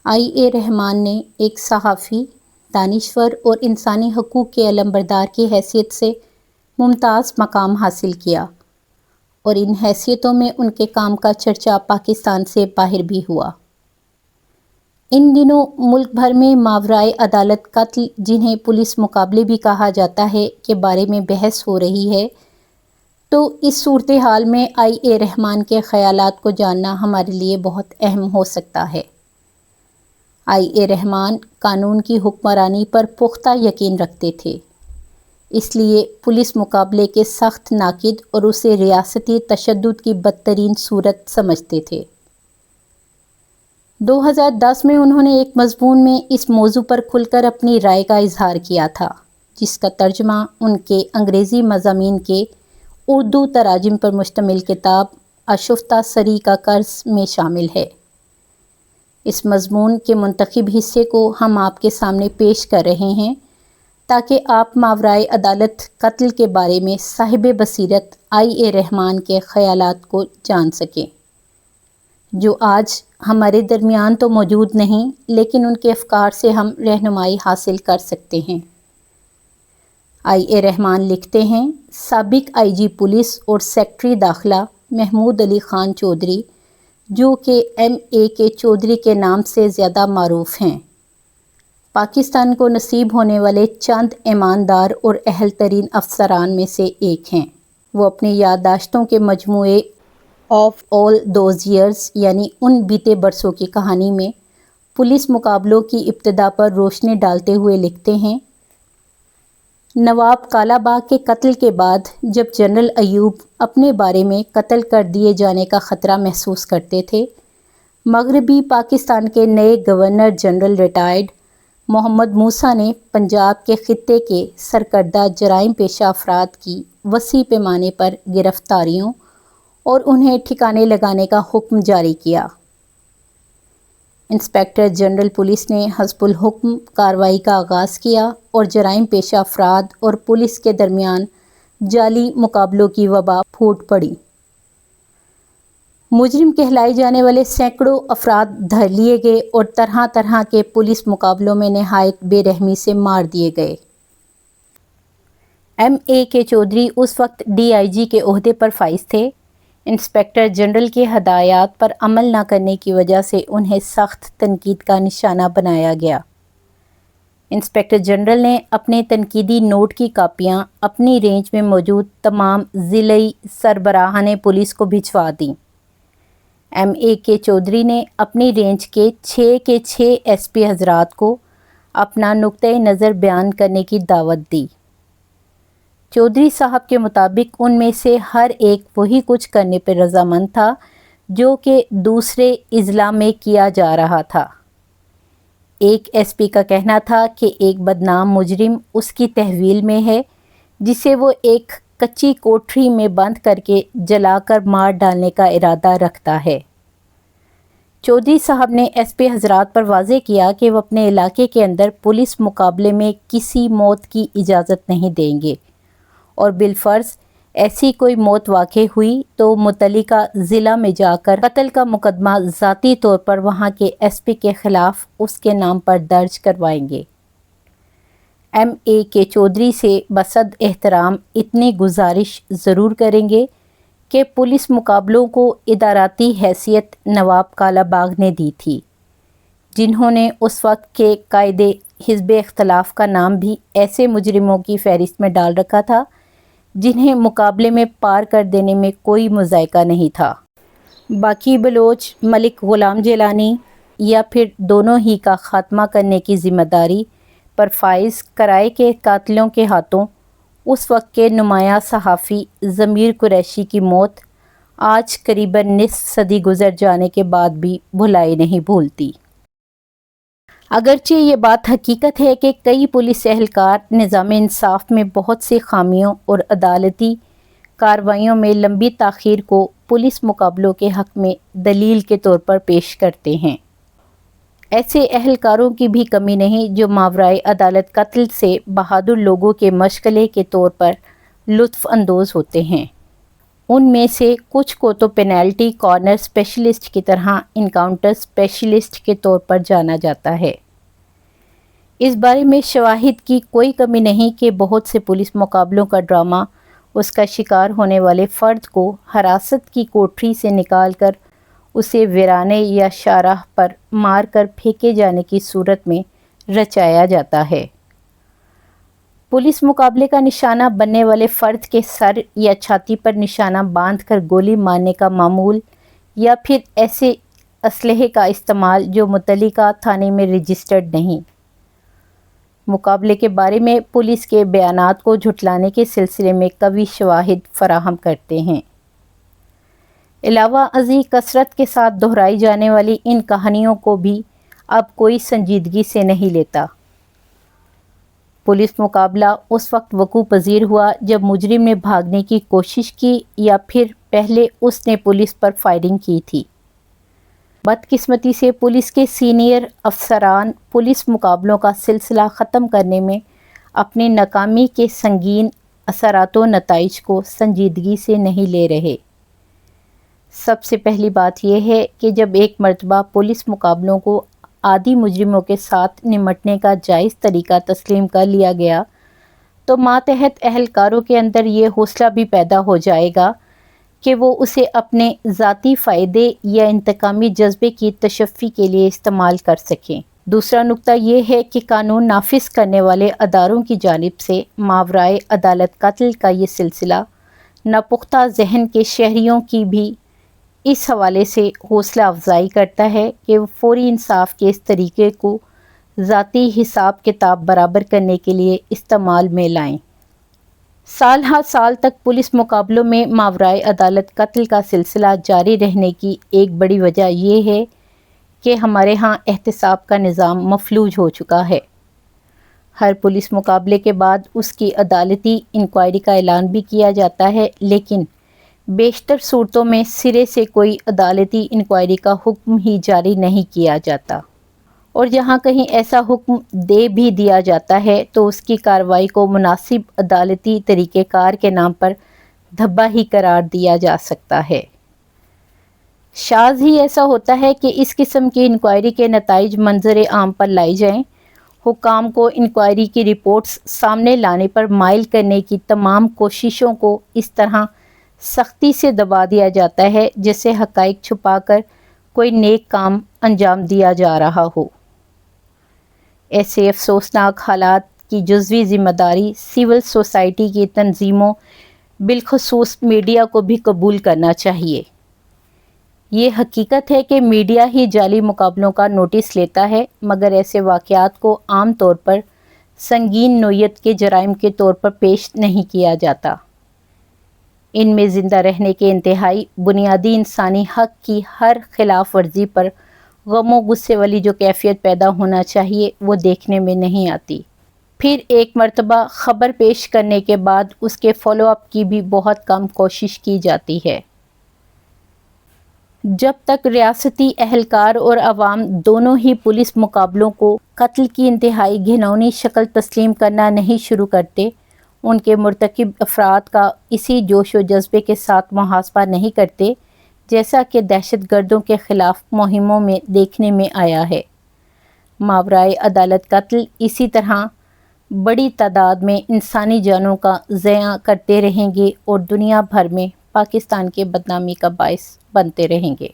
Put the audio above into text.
آئی اے رحمان نے ایک صحافی، دانشور اور انسانی حقوق کے علمبردار کی حیثیت سے ممتاز مقام حاصل کیا اور ان حیثیتوں میں ان کے کام کا چرچا پاکستان سے باہر بھی ہوا۔ ان دنوں ملک بھر میں ماورائے عدالت قتل، جنہیں پولیس مقابلے بھی کہا جاتا ہے، کے بارے میں بحث ہو رہی ہے، تو اس صورتحال میں آئی اے رحمان کے خیالات کو جاننا ہمارے لیے بہت اہم ہو سکتا ہے۔ آئی اے رحمان قانون کی حکمرانی پر پختہ یقین رکھتے تھے، اس لیے پولیس مقابلے کے سخت ناقد اور اسے ریاستی تشدد کی بدترین صورت سمجھتے تھے۔ 2010 میں انہوں نے ایک مضمون میں اس موضوع پر کھل کر اپنی رائے کا اظہار کیا تھا، جس کا ترجمہ ان کے انگریزی مضامین کے اردو تراجم پر مشتمل کتاب آشفتہ سری کا قرض میں شامل ہے۔ اس مضمون کے منتخب حصے کو ہم آپ کے سامنے پیش کر رہے ہیں تاکہ آپ ماورائے عدالت قتل کے بارے میں صاحب بصیرت آئی اے رحمان کے خیالات کو جان سکیں، جو آج ہمارے درمیان تو موجود نہیں، لیکن ان کے افکار سے ہم رہنمائی حاصل کر سکتے ہیں۔ آئی اے رحمان لکھتے ہیں، سابق آئی جی پولیس اور سیکرٹری داخلہ محمود علی خان چودھری، جو کہ ایم اے کے چودھری کے نام سے زیادہ معروف ہیں، پاکستان کو نصیب ہونے والے چند ایماندار اور اہل ترین افسران میں سے ایک ہیں۔ وہ اپنی یادداشتوں کے مجموعے آف آل دوز ایئرز، یعنی ان بیتے برسوں کی کہانی میں پولیس مقابلوں کی ابتدا پر روشنی ڈالتے ہوئے لکھتے ہیں، نواب کالا باغ کے قتل کے بعد جب جنرل ایوب اپنے بارے میں قتل کر دیے جانے کا خطرہ محسوس کرتے تھے، مغربی پاکستان کے نئے گورنر جنرل ریٹائرڈ محمد موسیٰ نے پنجاب کے خطے کے سرکردہ جرائم پیشہ افراد کی وسیع پیمانے پر گرفتاریوں اور انہیں ٹھکانے لگانے کا حکم جاری کیا۔ انسپکٹر جنرل پولیس نے حسب الحکم کارروائی کا آغاز کیا اور جرائم پیشہ افراد اور پولیس کے درمیان جعلی مقابلوں کی وبا پھوٹ پڑی۔ مجرم کہلائے جانے والے سینکڑوں افراد دھر لیے گئے اور طرح طرح کے پولیس مقابلوں میں نہایت بے رحمی سے مار دیے گئے۔ ایم اے کے چودھری اس وقت ڈی آئی جی کے عہدے پر فائز تھے۔ انسپکٹر جنرل کے ہدایات پر عمل نہ کرنے کی وجہ سے انہیں سخت تنقید کا نشانہ بنایا گیا۔ انسپکٹر جنرل نے اپنے تنقیدی نوٹ کی کاپیاں اپنی رینج میں موجود تمام ضلعی سربراہان پولیس کو بھجوا دیں۔ ایم اے کے چودھری نے اپنی رینج کے 6 ایس پی حضرات کو اپنا نقطۂ نظر بیان کرنے کی دعوت دی۔ چودھری صاحب کے مطابق ان میں سے ہر ایک وہی کچھ کرنے پر رضامند تھا جو کہ دوسرے اضلاع میں کیا جا رہا تھا۔ ایک ایس پی کا کہنا تھا کہ ایک بدنام مجرم اس کی تحویل میں ہے جسے وہ ایک کچی کوٹھری میں بند کر کے جلا کر مار ڈالنے کا ارادہ رکھتا ہے۔ چودھری صاحب نے ایس پی حضرات پر واضح کیا کہ وہ اپنے علاقے کے اندر پولیس مقابلے میں کسی موت کی اجازت نہیں دیں گے، اور بالفرض ایسی کوئی موت واقع ہوئی تو متعلقہ ضلع میں جا کر قتل کا مقدمہ ذاتی طور پر وہاں کے ایس پی کے خلاف اس کے نام پر درج کروائیں گے۔ ایم اے کے چودھری سے بصد احترام اتنی گزارش ضرور کریں گے کہ پولیس مقابلوں کو اداراتی حیثیت نواب کالا باغ نے دی تھی، جنہوں نے اس وقت کے قائد حزب اختلاف کا نام بھی ایسے مجرموں کی فہرست میں ڈال رکھا تھا جنہیں مقابلے میں پار کر دینے میں کوئی مذائقہ نہیں تھا۔ باقی بلوچ، ملک غلام جیلانی یا پھر دونوں ہی کا خاتمہ کرنے کی ذمہ داری پر فائز کرائے کے قاتلوں کے ہاتھوں اس وقت کے نمایاں صحافی ضمیر قریشی کی موت آج قریباً نصف صدی گزر جانے کے بعد بھی بھلائی نہیں بھولتی۔ اگرچہ یہ بات حقیقت ہے کہ کئی پولیس اہلکار نظام انصاف میں بہت سی خامیوں اور عدالتی کارروائیوں میں لمبی تاخیر کو پولیس مقابلوں کے حق میں دلیل کے طور پر پیش کرتے ہیں، ایسے اہلکاروں کی بھی کمی نہیں جو ماورائے عدالت قتل سے بہادر لوگوں کے مشغلے کے طور پر لطف اندوز ہوتے ہیں۔ ان میں سے کچھ کو تو پینالٹی کارنر اسپیشلسٹ کی طرح انکاؤنٹر اسپیشلسٹ کے طور پر جانا جاتا ہے۔ اس بارے میں شواہد کی کوئی کمی نہیں کہ بہت سے پولیس مقابلوں کا ڈرامہ اس کا شکار ہونے والے فرد کو حراست کی کوٹری سے نکال کر اسے ویرانے یا شاہراہ پر مار کر پھینکے جانے کی صورت میں رچایا جاتا ہے۔ پولیس مقابلے کا نشانہ بننے والے فرد کے سر یا چھاتی پر نشانہ باندھ کر گولی مارنے کا معمول یا پھر ایسے اسلحے کا استعمال جو متعلقہ تھانے میں رجسٹرڈ نہیں۔ مقابلے کے بارے میں پولیس کے بیانات کو جھٹلانے کے سلسلے میں قوی شواہد فراہم کرتے ہیں۔ علاوہ ازیں کثرت کے ساتھ دہرائی جانے والی ان کہانیوں کو بھی اب کوئی سنجیدگی سے نہیں لیتا۔ پولیس مقابلہ اس وقت وقوع پذیر ہوا جب مجرم نے بھاگنے کی کوشش کی یا پھر پہلے اس نے پولیس پر فائرنگ کی تھی۔ بدقسمتی سے پولیس کے سینئر افسران پولیس مقابلوں کا سلسلہ ختم کرنے میں اپنی ناکامی کے سنگین اثرات و نتائج کو سنجیدگی سے نہیں لے رہے۔ سب سے پہلی بات یہ ہے کہ جب ایک مرتبہ پولیس مقابلوں کو عادی مجرموں کے ساتھ نمٹنے کا جائز طریقہ تسلیم کر لیا گیا تو ماتحت اہلکاروں کے اندر یہ حوصلہ بھی پیدا ہو جائے گا کہ وہ اسے اپنے ذاتی فائدے یا انتقامی جذبے کی تشفی کے لیے استعمال کر سکیں۔ دوسرا نکتہ یہ ہے کہ قانون نافذ کرنے والے اداروں کی جانب سے ماورائے عدالت قتل کا یہ سلسلہ ناپختہ ذہن کے شہریوں کی بھی اس حوالے سے حوصلہ افزائی کرتا ہے کہ وہ فوری انصاف کے اس طریقے کو ذاتی حساب کتاب برابر کرنے کے لیے استعمال میں لائیں۔ سال ہر سال تک پولیس مقابلوں میں ماورائے عدالت قتل کا سلسلہ جاری رہنے کی ایک بڑی وجہ یہ ہے کہ ہمارے ہاں احتساب کا نظام مفلوج ہو چکا ہے۔ ہر پولیس مقابلے کے بعد اس کی عدالتی انکوائری کا اعلان بھی کیا جاتا ہے، لیکن بیشتر صورتوں میں سرے سے کوئی عدالتی انکوائری کا حکم ہی جاری نہیں کیا جاتا، اور جہاں کہیں ایسا حکم دے بھی دیا جاتا ہے تو اس کی کارروائی کو مناسب عدالتی طریقہ کار کے نام پر دھبا ہی قرار دیا جا سکتا ہے۔ شاذ ہی ایسا ہوتا ہے کہ اس قسم کی انکوائری کے نتائج منظر عام پر لائے جائیں۔ حکام کو انکوائری کی رپورٹس سامنے لانے پر مائل کرنے کی تمام کوششوں کو اس طرح سختی سے دبا دیا جاتا ہے جیسے حقائق چھپا کر کوئی نیک کام انجام دیا جا رہا ہو۔ ایسے افسوسناک حالات کی جزوی ذمہ داری سول سوسائٹی کی تنظیموں بالخصوص میڈیا کو بھی قبول کرنا چاہیے۔ یہ حقیقت ہے کہ میڈیا ہی جعلی مقابلوں کا نوٹس لیتا ہے، مگر ایسے واقعات کو عام طور پر سنگین نوعیت کے جرائم کے طور پر پیش نہیں کیا جاتا۔ ان میں زندہ رہنے کے انتہائی بنیادی انسانی حق کی ہر خلاف ورزی پر غم و غصے والی جو کیفیت پیدا ہونا چاہیے وہ دیکھنے میں نہیں آتی۔ پھر ایک مرتبہ خبر پیش کرنے کے بعد اس کے فالو اپ کی بھی بہت کم کوشش کی جاتی ہے۔ جب تک ریاستی اہلکار اور عوام دونوں ہی پولیس مقابلوں کو قتل کی انتہائی گھناؤنی شکل تسلیم کرنا نہیں شروع کرتے، ان کے مرتکب افراد کا اسی جوش و جذبے کے ساتھ محاسبہ نہیں کرتے جیسا کہ دہشت گردوں کے خلاف مہموں میں دیکھنے میں آیا ہے۔ ماورائے عدالت قتل اسی طرح بڑی تعداد میں انسانی جانوں کا ضیاع کرتے رہیں گے اور دنیا بھر میں پاکستان کے بدنامی کا باعث بنتے رہیں گے۔